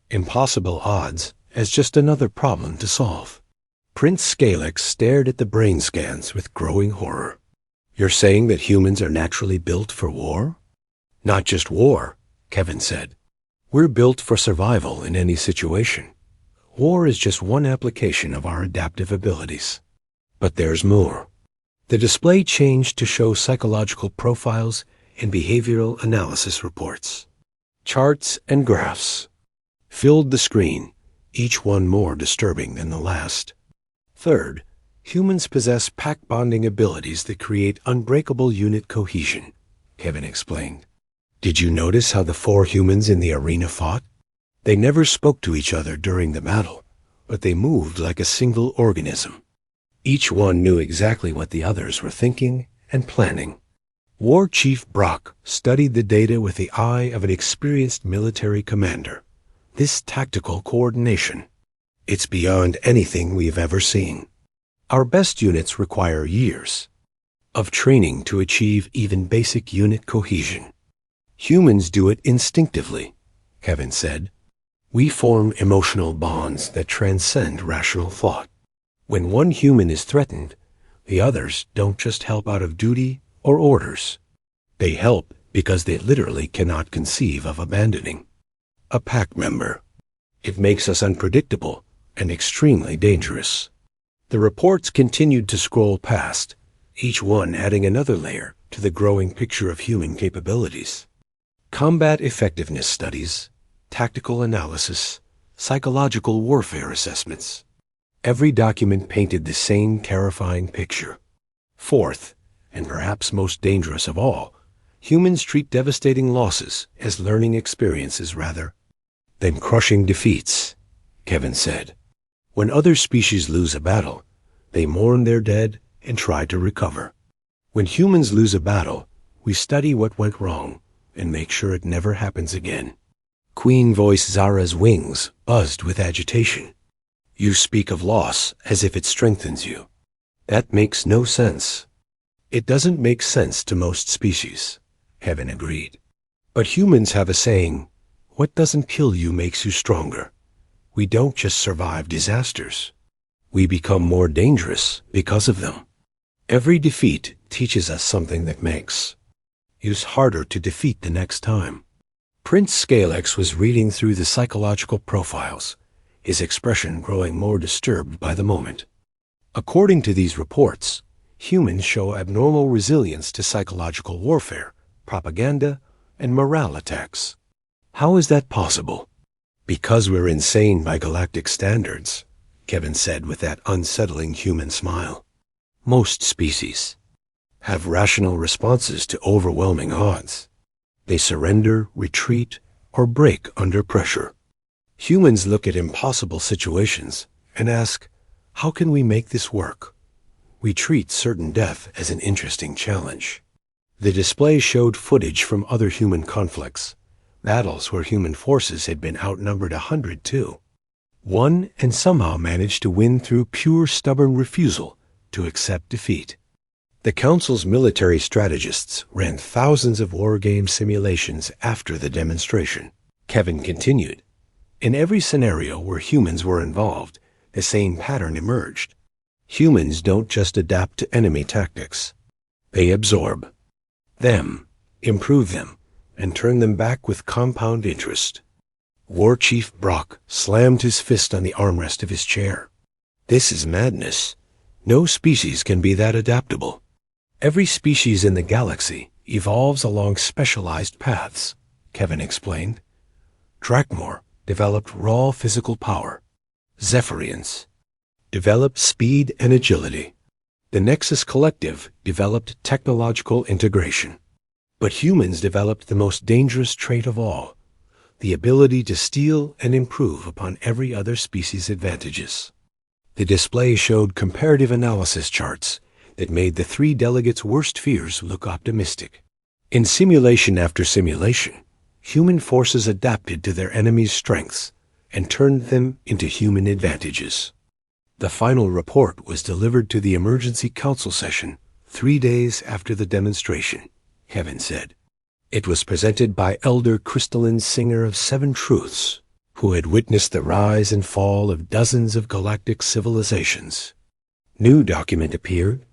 impossible odds as just another problem to solve. Prince Scalex stared at the brain scans with growing horror. You're saying that humans are naturally built for war? Not just war, Kevin said. We're built for survival in any situation. War is just one application of our adaptive abilities. But there's more. The display changed to show psychological profiles and behavioral analysis reports. Charts and graphs filled the screen, each one more disturbing than the last. Third, humans possess pack bonding abilities that create unbreakable unit cohesion, Kevin explained. Did you notice how the 4 humans in the arena fought? They never spoke to each other during the battle, but they moved like a single organism. Each one knew exactly what the others were thinking and planning. War Chief Brock studied the data with the eye of an experienced military commander. This tactical coordination, it's beyond anything we've ever seen. Our best units require years of training to achieve even basic unit cohesion. Humans do it instinctively, Kevin said. We form emotional bonds that transcend rational thought. When one human is threatened, the others don't just help out of duty or orders. They help because they literally cannot conceive of abandoning a pack member. It makes us unpredictable and extremely dangerous. The reports continued to scroll past, each one adding another layer to the growing picture of human capabilities. Combat effectiveness studies, tactical analysis, psychological warfare assessments. Every document painted the same terrifying picture. Fourth, and perhaps most dangerous of all, humans treat devastating losses as learning experiences rather than crushing defeats, Kevin said. When other species lose a battle, they mourn their dead and try to recover. When humans lose a battle, we study what went wrong and make sure it never happens again. Queen Voice Zara's wings buzzed with agitation. You speak of loss as if it strengthens you. That makes no sense. It doesn't make sense to most species, Kevin agreed. But humans have a saying, what doesn't kill you makes you stronger. We don't just survive disasters. We become more dangerous because of them. Every defeat teaches us something that makes us harder to defeat the next time. Prince Scalex was reading through the psychological profiles, his expression growing more disturbed by the moment. According to these reports, humans show abnormal resilience to psychological warfare, propaganda, and morale attacks. How is that possible? Because we're insane by galactic standards, Kevin said with that unsettling human smile. Most species have rational responses to overwhelming odds. They surrender, retreat, or break under pressure. Humans look at impossible situations and ask, how can we make this work? We treat certain death as an interesting challenge. The display showed footage from other human conflicts, battles where human forces had been outnumbered 100-2. Won and somehow managed to win through pure stubborn refusal to accept defeat. The Council's military strategists ran thousands of wargame simulations after the demonstration. Kevin continued. In every scenario where humans were involved, the same pattern emerged. Humans don't just adapt to enemy tactics. They absorb them, improve them, and turn them back with compound interest. War Chief Brock slammed his fist on the armrest of his chair. This is madness. No species can be that adaptable. Every species in the galaxy evolves along specialized paths, Kevin explained. Drakmor developed raw physical power. Zephyrians developed speed and agility. The Nexus Collective developed technological integration. But humans developed the most dangerous trait of all, the ability to steal and improve upon every other species' advantages. The display showed comparative analysis charts that made the 3 delegates' worst fears look optimistic. In simulation after simulation, human forces adapted to their enemies' strengths and turned them into human advantages. The final report was delivered to the Emergency Council session 3 days after the demonstration, Kevin said. It was presented by Elder Crystalline Singer of 7 Truths, who had witnessed the rise and fall of dozens of galactic civilizations. New document appeared,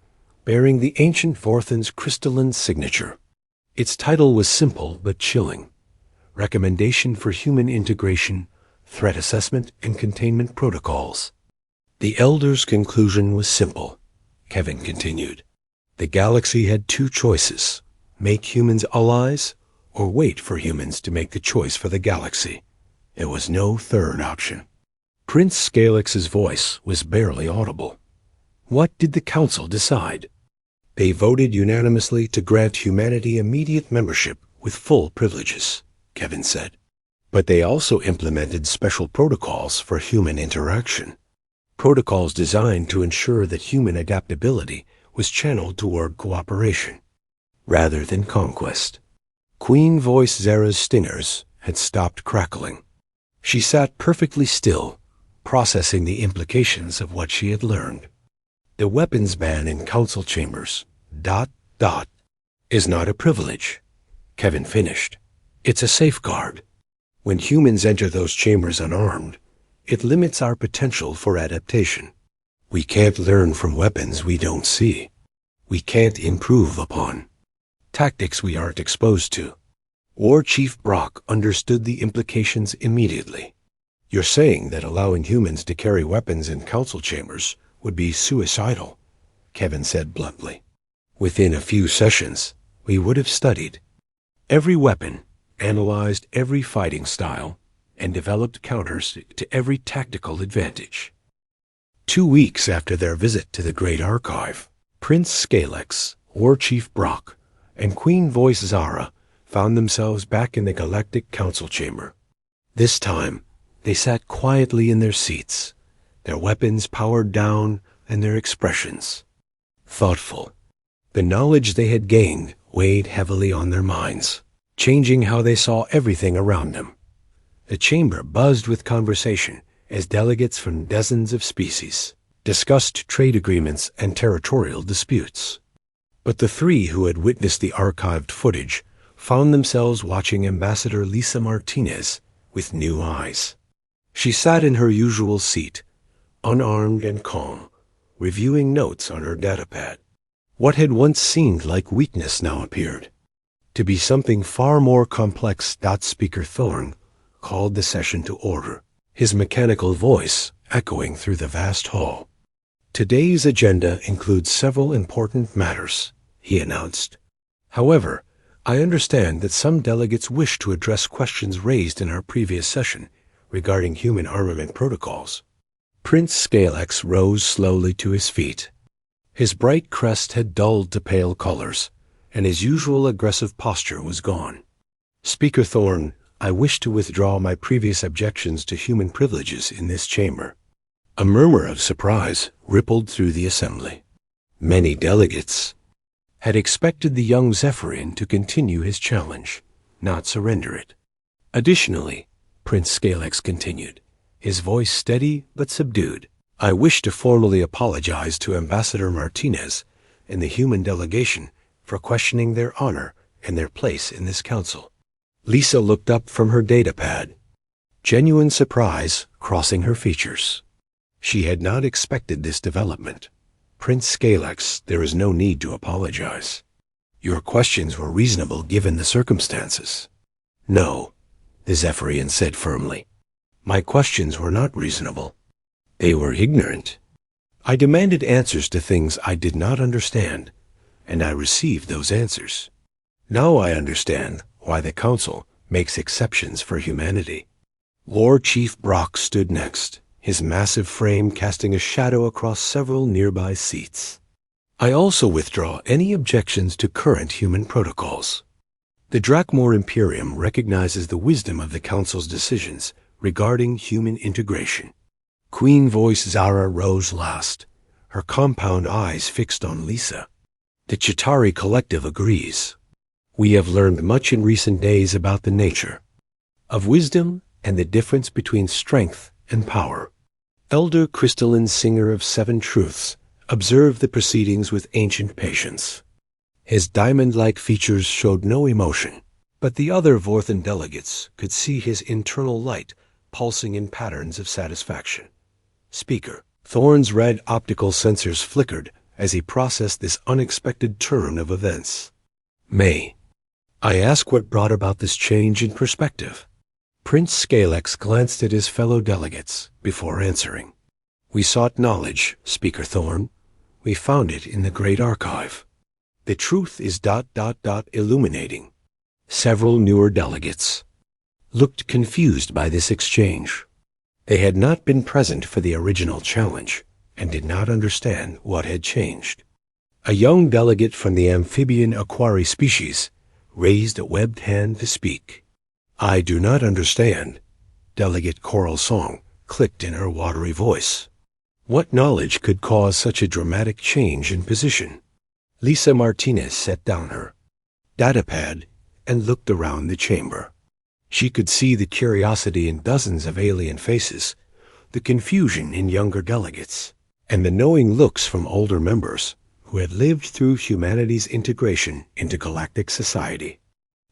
bearing the ancient Vorthan's crystalline signature. Its title was simple but chilling. Recommendation for Human Integration, Threat Assessment, and Containment Protocols. The Elder's conclusion was simple, Kevin continued. The galaxy had 2 choices: make humans allies or wait for humans to make the choice for the galaxy. There was no third option. Prince Scalex's voice was barely audible. What did the council decide? They voted unanimously to grant humanity immediate membership with full privileges, Kevin said. But they also implemented special protocols for human interaction. Protocols designed to ensure that human adaptability was channeled toward cooperation, rather than conquest. Queen Voice Zara's stingers had stopped crackling. She sat perfectly still, processing the implications of what she had learned. The weapons ban in council chambers, ... is not a privilege, Kevin finished. It's a safeguard. When humans enter those chambers unarmed, it limits our potential for adaptation. We can't learn from weapons we don't see. We can't improve upon tactics we aren't exposed to. War Chief Brock understood the implications immediately. You're saying that allowing humans to carry weapons in council chambers would be suicidal, Kevin said bluntly. Within a few sessions, we would have studied every weapon, analyzed every fighting style, and developed counters to every tactical advantage. 2 weeks after their visit to the Great Archive, Prince Scalex, War Chief Brock, and Queen Voice Zara found themselves back in the Galactic Council Chamber. This time, they sat quietly in their seats, their weapons powered down and their expressions thoughtful. The knowledge they had gained weighed heavily on their minds, changing how they saw everything around them. The chamber buzzed with conversation as delegates from dozens of species discussed trade agreements and territorial disputes. But the three who had witnessed the archived footage found themselves watching Ambassador Lisa Martinez with new eyes. She sat in her usual seat, unarmed and calm, reviewing notes on her datapad. What had once seemed like weakness now appeared to be something far more complex. Speaker Thorne called the session to order, his mechanical voice echoing through the vast hall. Today's agenda includes several important matters, he announced. However, I understand that some delegates wish to address questions raised in our previous session regarding human armament protocols. Prince Scalex rose slowly to his feet. His bright crest had dulled to pale colors, and his usual aggressive posture was gone. Speaker Thorne, I wish to withdraw my previous objections to human privileges in this chamber. A murmur of surprise rippled through the assembly. Many delegates had expected the young Zephyrian to continue his challenge, not surrender it. Additionally, Prince Scalex continued, his voice steady but subdued, I wish to formally apologize to Ambassador Martinez and the human delegation for questioning their honor and their place in this council. Lisa looked up from her datapad, genuine surprise crossing her features. She had not expected this development. Prince Scalex, there is no need to apologize. Your questions were reasonable given the circumstances. No, the Zephyrian said firmly. My questions were not reasonable. They were ignorant. I demanded answers to things I did not understand, and I received those answers. Now I understand why the Council makes exceptions for humanity. War Chief Brock stood next, his massive frame casting a shadow across several nearby seats. I also withdraw any objections to current human protocols. The Drakmor Imperium recognizes the wisdom of the Council's decisions regarding human integration. Queen Voice Zara rose last, her compound eyes fixed on Lisa. The Chitauri Collective agrees. We have learned much in recent days about the nature of wisdom and the difference between strength and power. Elder Crystalline Singer of Seven Truths observed the proceedings with ancient patience. His diamond-like features showed no emotion, but the other Vorthan delegates could see his internal light pulsing in patterns of satisfaction. Speaker Thorne's red optical sensors flickered as he processed this unexpected turn of events. May I ask what brought about this change in perspective? Prince Scalex glanced at his fellow delegates before answering. We sought knowledge, Speaker Thorne. We found it in the Great Archive. The truth is ... illuminating. Several newer delegates looked confused by this exchange. They had not been present for the original challenge and did not understand what had changed. A young delegate from the amphibian aquari species raised a webbed hand to speak. "I do not understand," Delegate Coral Song clicked in her watery voice. What knowledge could cause such a dramatic change in position? Lisa Martinez set down her datapad and looked around the chamber. She could see the curiosity in dozens of alien faces, the confusion in younger delegates, and the knowing looks from older members who had lived through humanity's integration into galactic society.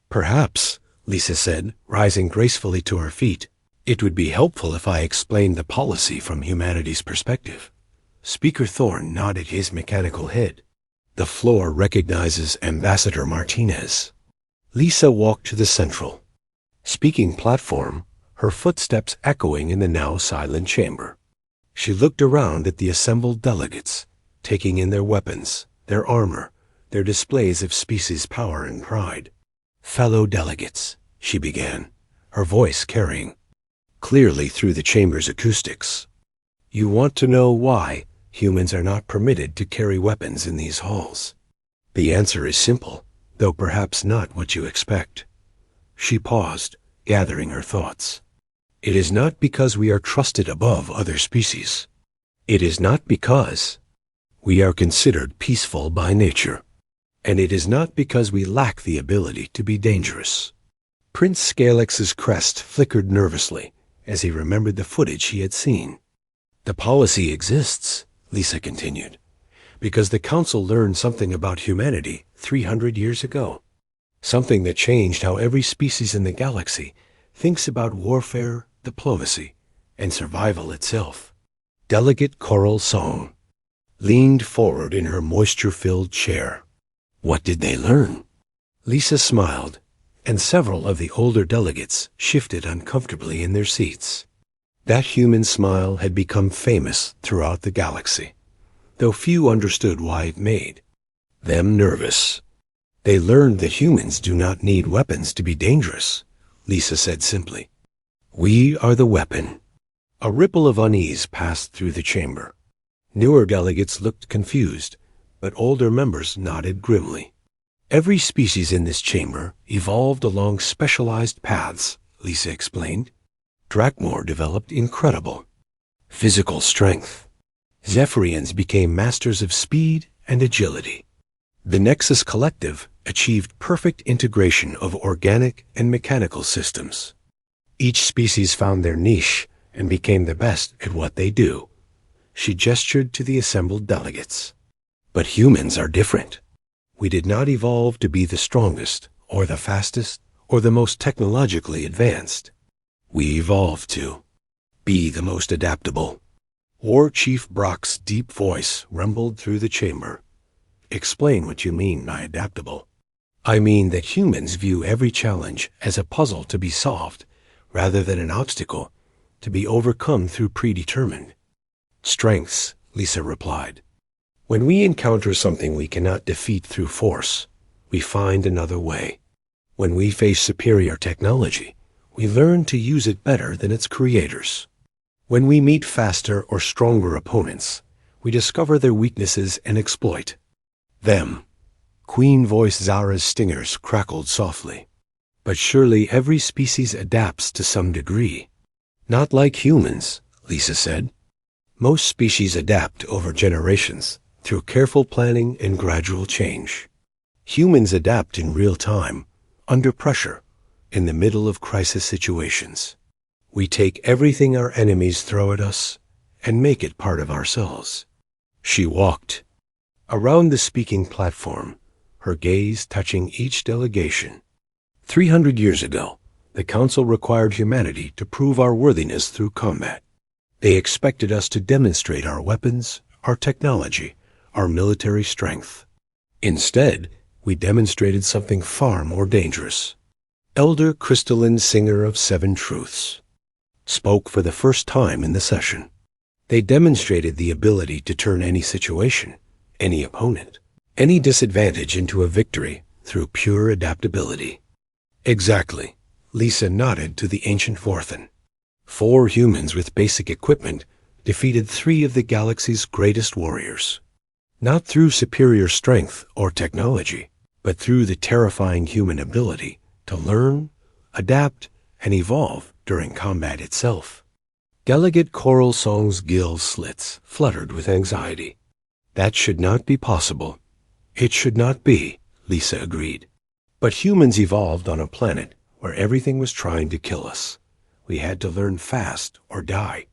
"Perhaps," Lisa said, rising gracefully to her feet, "it would be helpful if I explained the policy from humanity's perspective." Speaker Thorne nodded his mechanical head. "The floor recognizes Ambassador Martinez." Lisa walked to the central speaking platform, her footsteps echoing in the now silent chamber. She looked around at the assembled delegates, taking in their weapons, their armor, their displays of species power and pride. "Fellow delegates," she began, her voice carrying clearly through the chamber's acoustics. "You want to know why humans are not permitted to carry weapons in these halls. The answer is simple, though perhaps not what you expect." She paused, gathering her thoughts. "It is not because we are trusted above other species. It is not because we are considered peaceful by nature. And it is not because we lack the ability to be dangerous." Prince Scalex's crest flickered nervously as he remembered the footage he had seen. "The policy exists," Lisa continued, "because the Council learned something about humanity 300 years ago. Something that changed how every species in the galaxy thinks about warfare, diplomacy, and survival itself." Delegate Coral Song leaned forward in her moisture-filled chair. "What did they learn?" Lisa smiled, and several of the older delegates shifted uncomfortably in their seats. That human smile had become famous throughout the galaxy, though few understood why it made them nervous. "They learned that humans do not need weapons to be dangerous," Lisa said simply. "We are the weapon." A ripple of unease passed through the chamber. Newer delegates looked confused, but older members nodded grimly. "Every species in this chamber evolved along specialized paths," Lisa explained. Drakmor developed incredible physical strength. Zephyrians became masters of speed and agility. The Nexus Collective achieved perfect integration of organic and mechanical systems. Each species found their niche and became the best at what they do. She gestured to the assembled delegates. "But humans are different. We did not evolve to be the strongest, or the fastest, or the most technologically advanced. We evolved to be the most adaptable." War Chief Brock's deep voice rumbled through the chamber. "Explain what you mean by adaptable." "I mean that humans view every challenge as a puzzle to be solved, rather than an obstacle to be overcome through predetermined strengths," Lisa replied. "When we encounter something we cannot defeat through force, we find another way. When we face superior technology, we learn to use it better than its creators. When we meet faster or stronger opponents, we discover their weaknesses and exploit them." Queen Voice Zara's stingers crackled softly. "But surely every species adapts to some degree." "Not like humans," Lisa said. "Most species adapt over generations through careful planning and gradual change. Humans adapt in real time, under pressure, in the middle of crisis situations. We take everything our enemies throw at us and make it part of ourselves." She walked around the speaking platform, her gaze touching each delegation. 300 years ago, the Council required humanity to prove our worthiness through combat. They expected us to demonstrate our weapons, our technology, our military strength. Instead, we demonstrated something far more dangerous. Elder Crystalline Singer of Seven Truths spoke for the first time in the session. They demonstrated the ability to turn any situation, any opponent, any disadvantage into a victory through pure adaptability. "Exactly," Lisa nodded to the ancient Vorthan. 4 humans with basic equipment defeated 3 of the galaxy's greatest warriors. Not through superior strength or technology, but through the terrifying human ability to learn, adapt, and evolve during combat itself. Delegate Coral Song's gill slits fluttered with anxiety. That should not be possible. It should not be, Lisa agreed. But humans evolved on a planet where everything was trying to kill us. We had to learn fast or die.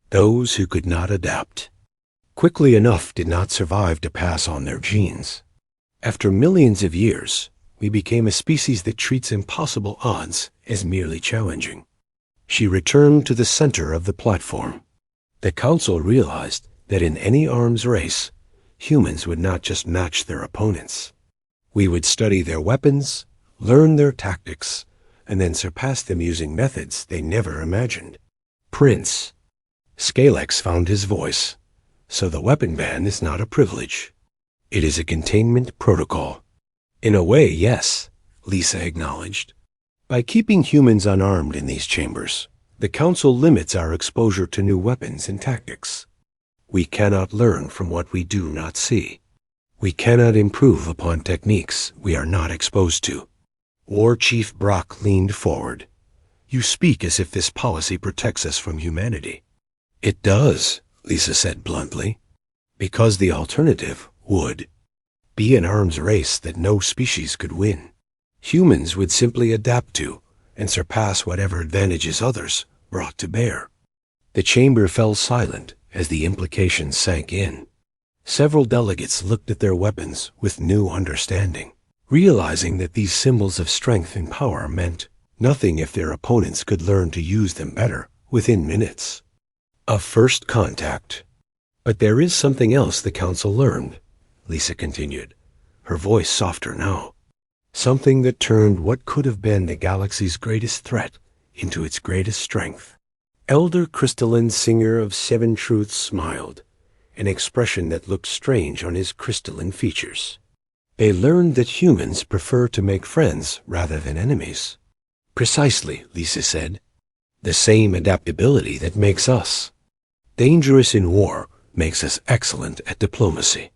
Those who could not adapt quickly enough did not survive to pass on their genes. After millions of years, we became a species that treats impossible odds as merely challenging. She returned to the center of the platform. The Council realized that in any arms race, humans would not just match their opponents. We would study their weapons, learn their tactics, and then surpass them using methods they never imagined. Prince. Scalex found his voice. So the weapon ban is not a privilege. It is a containment protocol. In a way, yes, Lisa acknowledged. By keeping humans unarmed in these chambers, the Council limits our exposure to new weapons and tactics. We cannot learn from what we do not see. We cannot improve upon techniques we are not exposed to. War Chief Brock leaned forward. You speak as if this policy protects us from humanity. It does, Lisa said bluntly, because the alternative would be an arms race that no species could win. Humans would simply adapt to and surpass whatever advantages others brought to bear. The chamber fell silent as the implications sank in. Several delegates looked at their weapons with new understanding, realizing that these symbols of strength and power meant nothing if their opponents could learn to use them better within minutes. A first contact. But there is something else the Council learned, Lisa continued, her voice softer now. Something that turned what could have been the galaxy's greatest threat into its greatest strength. Elder Crystalline Singer of 7 Truths smiled, an expression that looked strange on his crystalline features. They learned that humans prefer to make friends rather than enemies. Precisely, Lisa said. The same adaptability that makes us dangerous in war makes us excellent at diplomacy.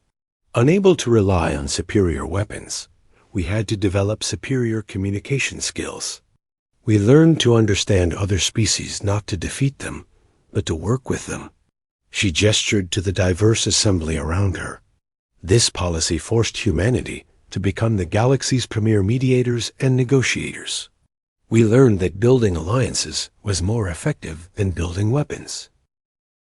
Unable to rely on superior weapons, we had to develop superior communication skills. We learned to understand other species, not to defeat them, but to work with them. She gestured to the diverse assembly around her. This policy forced humanity to become the galaxy's premier mediators and negotiators. We learned that building alliances was more effective than building weapons.